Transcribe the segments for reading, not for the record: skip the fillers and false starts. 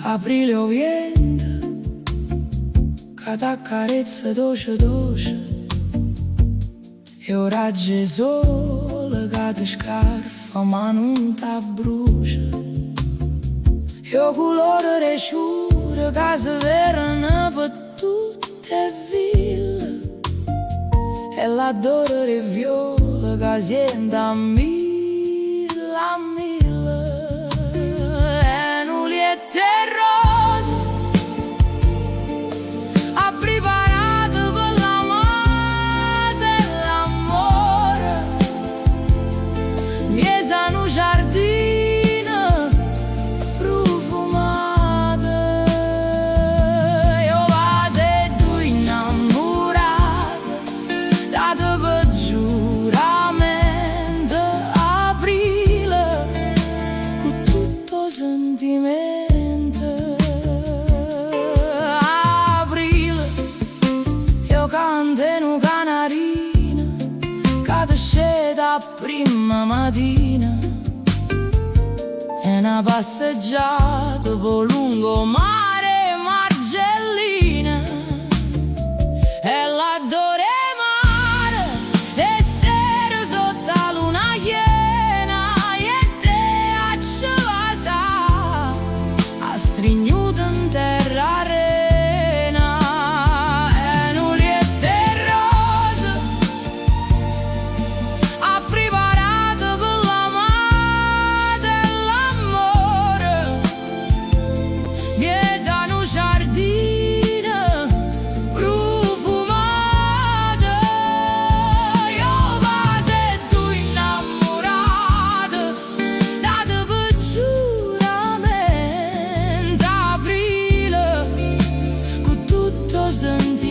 Aprile o vento che t'accarezza dolce dolce e un raggio di sole che ti scarfa ma non t'abbrucia e un colore resciure che si vede per tutte le ville e l'odore di viola che sente a mille e nuliette rose ha preparato per l'amata e l'amore miesa in un giardino profumata io vaso e tu innamorata date per giuramento aprile con tutto sentimento aprile io canto in un canarino che ti scende a prima mattina e una passeggiata per lungomare Margellina e l'odore mare e sera sotto la luna piena e te a cevasa a stringnuto in terra arena e nuliette rose ha preparato per l'amata e l'amore miesa in un giardino profumata io vaso e tu innamorata date per giuramento aprile con tutto sentimento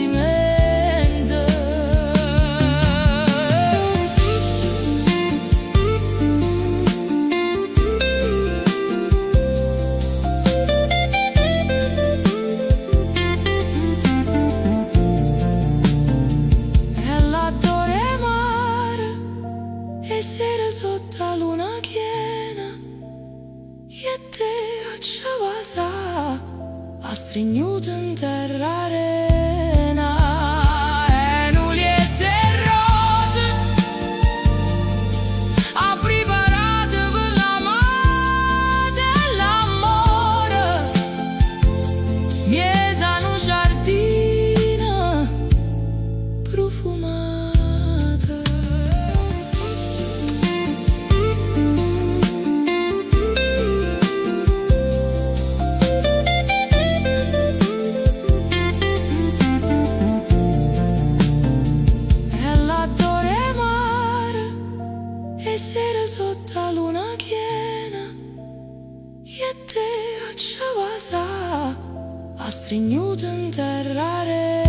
e l'odore mare e sera sotto la luna piena e te a cevasa a stringnuto in terra arena e nuliette rose ha preparato per l'amata e l'amore miesa in un giardino profumata e l'odore mare e sera sotto la luna piena e te a cevasa a stringnuto in terra arena